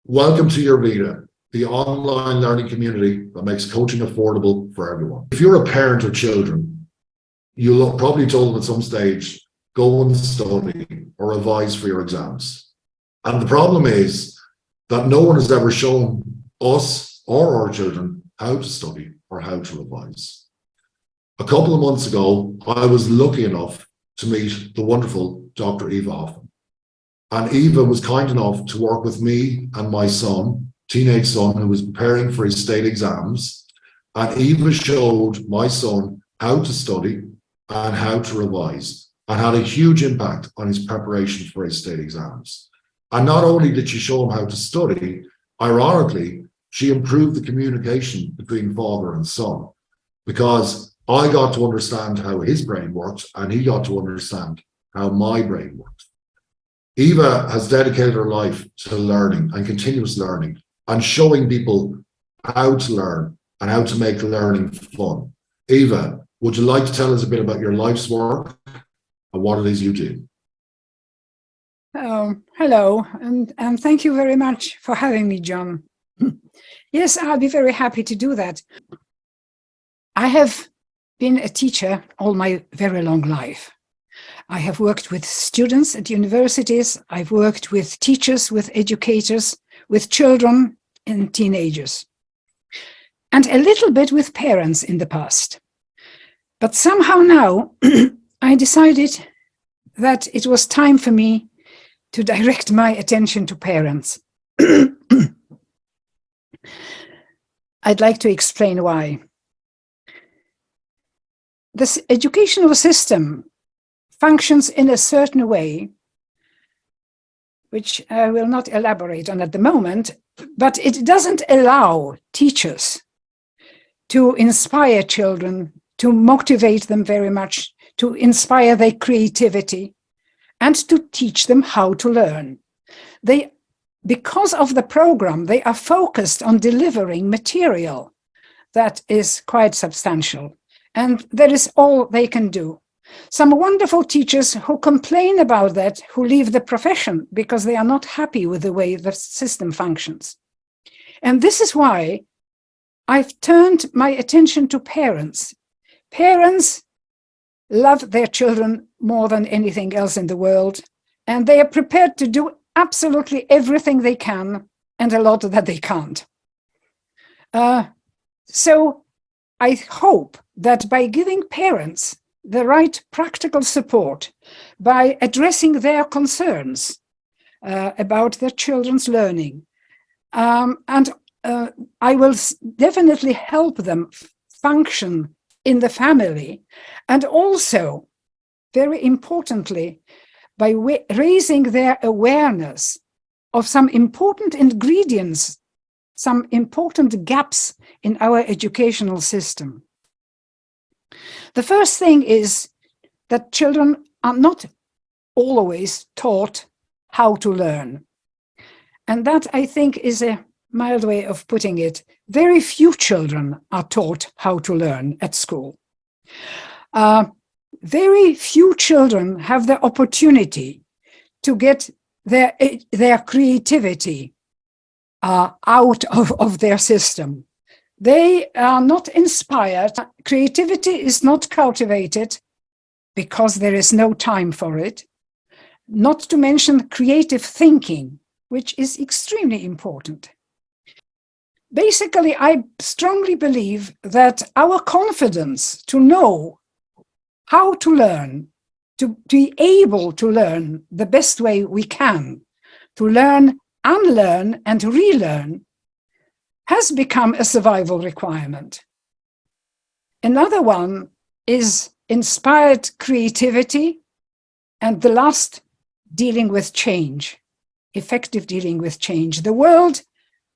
Welcome to your Vita, the online learning community that makes coaching affordable for everyone. If you're a parent of children, you'll probably told them at some stage, go and study or revise for your exams. And the problem is that no one has ever shown us or our children how to study or how to revise. A couple of months ago, I was lucky enough to meet the wonderful Dr. Eva Hoffman. And Eva was kind enough to work with me and my son, teenage son, who was preparing for his state exams. And Eva showed my son how to study and how to revise, and had a huge impact on his preparation for his state exams. And not only did she show him how to study, ironically, she improved the communication between father and son, because I got to understand how his brain works and he got to understand how my brain works. Eva has dedicated her life to learning and continuous learning and showing people how to learn and how to make learning fun. Eva, would you like to tell us a bit about your life's work and what it is you do? Hello, and thank you very much for having me, John. Yes, I'll be very happy to do that. I have been a teacher all my very long life. I have worked with students at universities. I've worked with teachers, with educators, with children and teenagers, and a little bit with parents in the past. But somehow now I decided that it was time for me to direct my attention to parents. I'd like to explain why. This educational system functions in a certain way, which I will not elaborate on at the moment, but it doesn't allow teachers to inspire children, to motivate them very much, to inspire their creativity, and to teach them how to learn. Because of the program, they are focused on delivering material that is quite substantial, and that is all they can do. Some wonderful teachers who complain about that, who leave the profession because they are not happy with the way the system functions. And this is why I've turned my attention to parents. Parents love their children more than anything else in the world, and they are prepared to do absolutely everything they can and a lot that they can't. So I hope that by giving parents the right practical support, by addressing their concerns about their children's learning, and I will definitely help them function in the family, and also, very importantly, by raising their awareness of some important ingredients, some important gaps in our educational system. The first thing is that children are not always taught how to learn. And that, I think, is a mild way of putting it. Very few children are taught how to learn at school. Very few children have the opportunity to get their creativity out of their system. They are not inspired. Creativity is not cultivated because there is no time for it. Not to mention creative thinking, which is extremely important. Basically, I strongly believe that our confidence to know how to learn, to be able to learn the best way we can, to learn, unlearn, and relearn, has become a survival requirement. Another one is inspired creativity, and the last, dealing with change, effective dealing with change. The world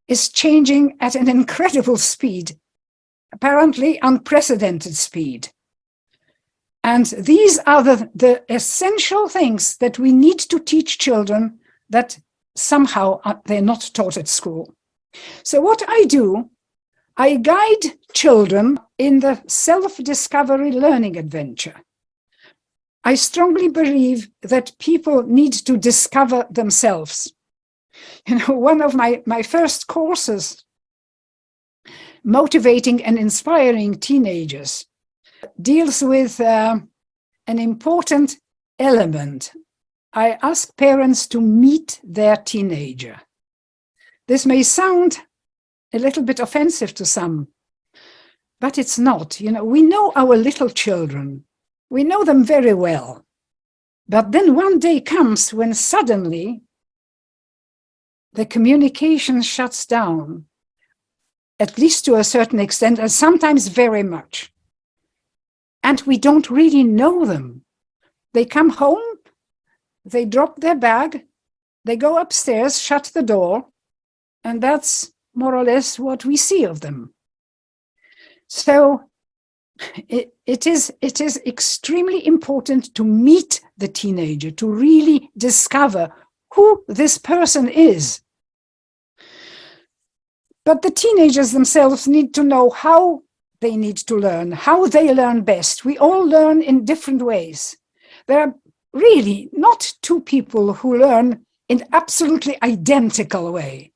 is changing at an incredible speed, apparently unprecedented speed. And these are the essential things that we need to teach children that somehow they're not taught at school. So what I do, I guide children in the self-discovery learning adventure. I strongly believe that people need to discover themselves. One of my first courses, Motivating and Inspiring Teenagers, deals with an important element. I ask parents to meet their teenager. This may sound a little bit offensive to some, but it's not. We know our little children. We know them very well. But then one day comes when suddenly the communication shuts down, at least to a certain extent, and sometimes very much. And we don't really know them. They come home, they drop their bag, they go upstairs, shut the door, and that's more or less what we see of them. So it is extremely important to meet the teenager, to really discover who this person is. But the teenagers themselves need to know how they need to learn, how they learn best. We all learn in different ways. There are really not two people who learn in absolutely identical way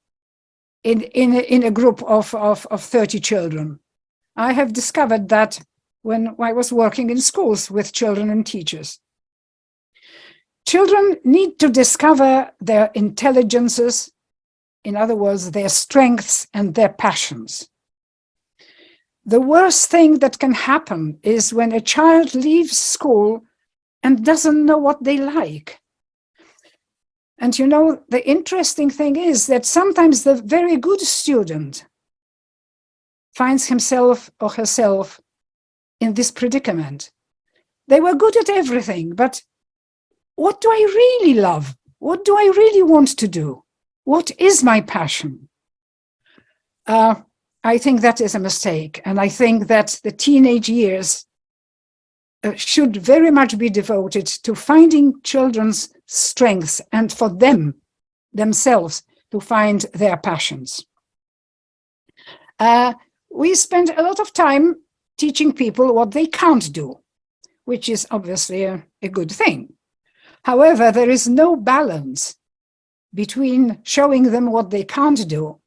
in a group of 30 children. I have discovered that when I was working in schools with children and teachers. Children need to discover their intelligences, in other words, their strengths and their passions. The worst thing that can happen is when a child leaves school and doesn't know what they like. And the interesting thing is that sometimes the very good student finds himself or herself in this predicament. They were good at everything, but what do I really love? What do I really want to do? What is my passion? I think that is a mistake. And I think that the teenage years should very much be devoted to finding children's strengths and for themselves to find their passions. We spend a lot of time teaching people what they can't do, which is obviously a good thing. However, there is no balance between showing them what they can't do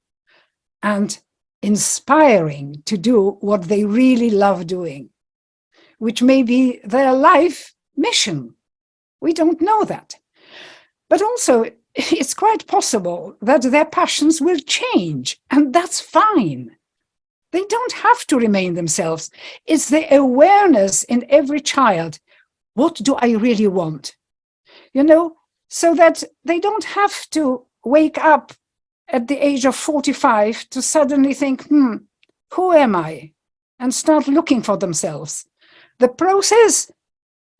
and inspiring to do what they really love doing, which may be their life mission. We don't know that. But also, it's quite possible that their passions will change, and that's fine. They don't have to remain themselves. It's the awareness in every child. What do I really want? So that they don't have to wake up at the age of 45 to suddenly think, who am I? And start looking for themselves. The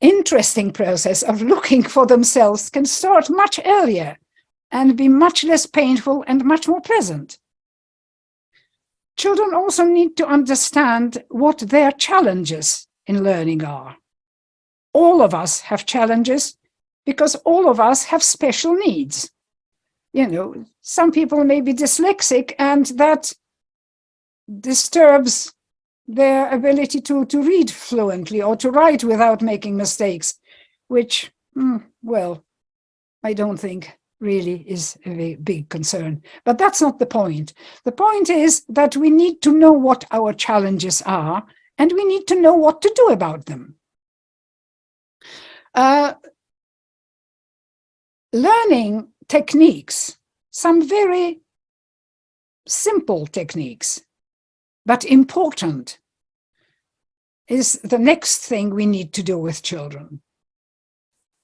interesting process of looking for themselves can start much earlier and be much less painful and much more pleasant. Children also need to understand what their challenges in learning are. All of us have challenges because all of us have special needs. Some people may be dyslexic, and that disturbs their ability to read fluently or to write without making mistakes, which, I don't think really is a big concern. But that's not the point. The point is that we need to know what our challenges are, and we need to know what to do about them. Learning techniques, some very simple techniques, but important, is the next thing we need to do with children.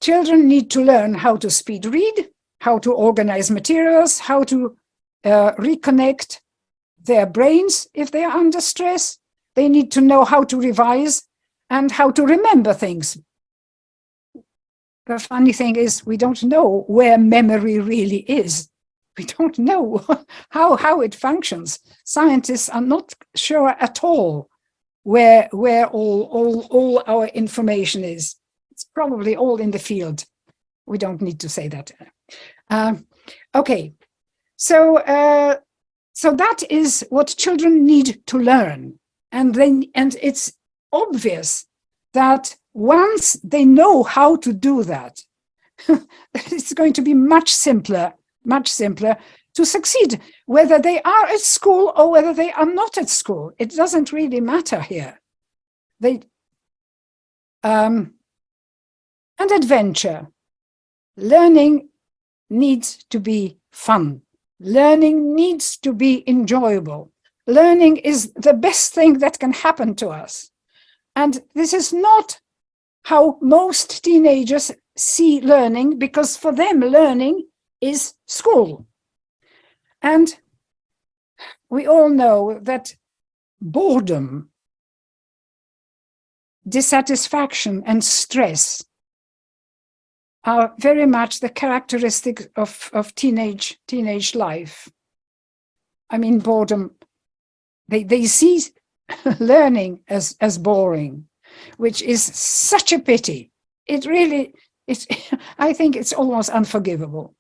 Children need to learn how to speed read, how to organize materials, how to reconnect their brains if they are under stress. They need to know how to revise and how to remember things. The funny thing is, we don't know where memory really is. We don't know how it functions. Scientists are not sure at all where all our information is. It's probably all in the field. We don't need to say that. Okay, so that is what children need to learn, and it's obvious that once they know how to do that, it's going to be much simpler much simpler to succeed, whether they are at school or whether they are not at school. It doesn't really matter here. And adventure. Learning needs to be fun. Learning needs to be enjoyable. Learning is the best thing that can happen to us. And this is not how most teenagers see learning, because for them, learning is school. And we all know that boredom, dissatisfaction, and stress are very much the characteristics of teenage life. I mean, boredom, they see learning as boring, which is such a pity. It really, I think it's almost unforgivable.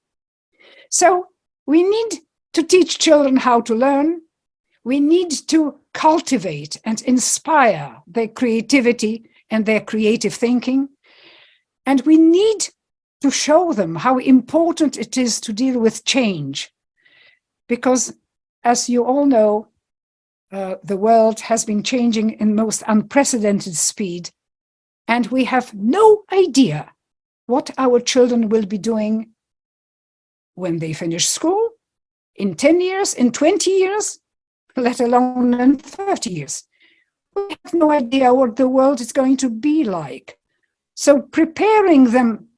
So we need to teach children how to learn. We need to cultivate and inspire their creativity and their creative thinking. And we need to show them how important it is to deal with change. Because, as you all know, the world has been changing in most unprecedented speed, and we have no idea what our children will be doing when they finish school, in 10 years, in 20 years, let alone in 30 years. We have no idea what the world is going to be like. So preparing them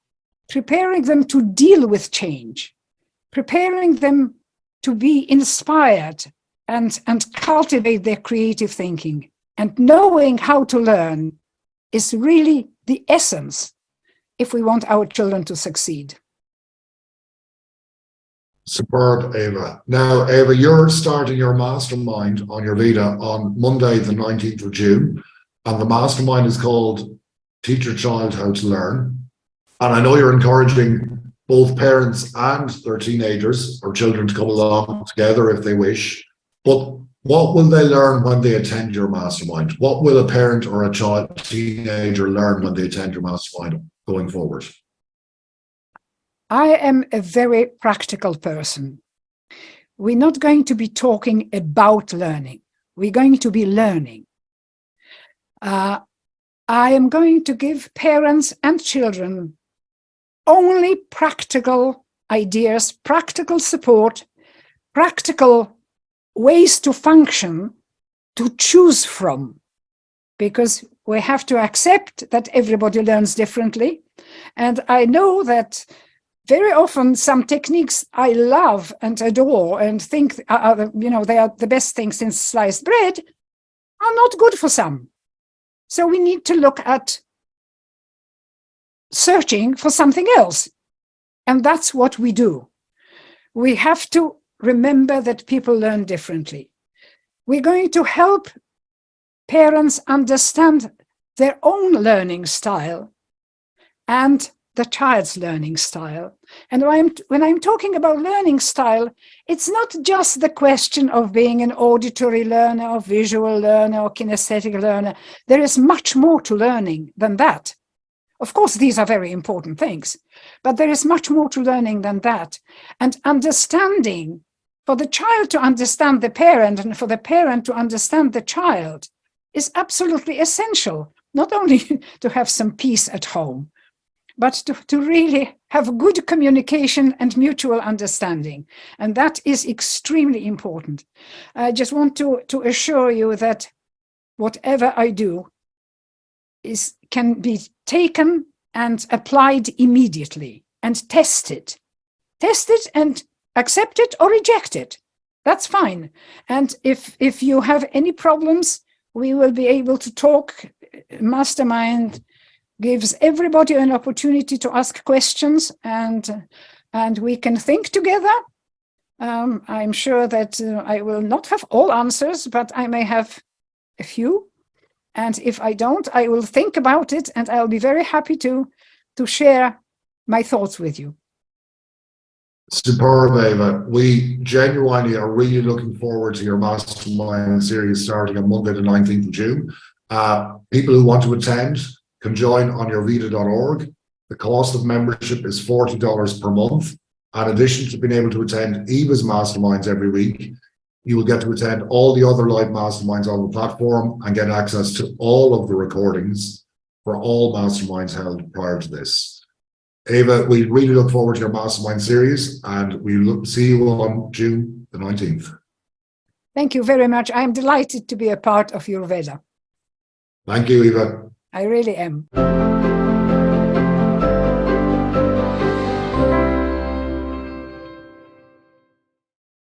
to deal with change, preparing them to be inspired and cultivate their creative thinking, and knowing how to learn is really the essence if we want our children to succeed. Superb, Eva. Now, Eva, you're starting your mastermind on your Vita on Monday, the 19th of June, and the mastermind is called Teach Your Child How to Learn. And I know you're encouraging both parents and their teenagers or children to come along together if they wish. But what will they learn when they attend your mastermind? What will a parent or a child, teenager learn when they attend your mastermind going forward? I am a very practical person. We're not going to be talking about learning. We're going to be learning. I am going to give parents and children only practical ideas, practical support, practical ways to function, to choose from, because we have to accept that everybody learns differently. And I know that very often some techniques I love and adore and think are, they are the best thing since sliced bread, are not good for some. So we need to look at searching for something else. And that's what we do. We have to remember that people learn differently. We're going to help parents understand their own learning style and the child's learning style. And when I'm talking about learning style, it's not just the question of being an auditory learner or visual learner or kinesthetic learner. There is much more to learning than that. Of course, these are very important things, but there is much more to learning than that. And understanding, for the child to understand the parent and for the parent to understand the child, is absolutely essential, not only to have some peace at home, but to really have good communication and mutual understanding. And that is extremely important. I just want to assure you that whatever I do can be taken and applied immediately and tested. Test it and accept it or reject it. That's fine. And if you have any problems, we will be able to talk. Mastermind gives everybody an opportunity to ask questions, and we can think together. I'm sure that I will not have all answers, but I may have a few. And if I don't, I will think about it, and I'll be very happy to share my thoughts with you. Superb, Eva. We genuinely are really looking forward to your mastermind series starting on Monday, the 19th of June. People who want to attend can join on yourvita.org. The cost of membership is $40 per month. In addition to being able to attend Eva's masterminds every week, you will get to attend all the other live masterminds on the platform and get access to all of the recordings for all masterminds held prior to this. Eva, we really look forward to your mastermind series, and we see you on June the 19th. Thank you very much. I'm delighted to be a part of your Veda. Thank you, Eva. I really am.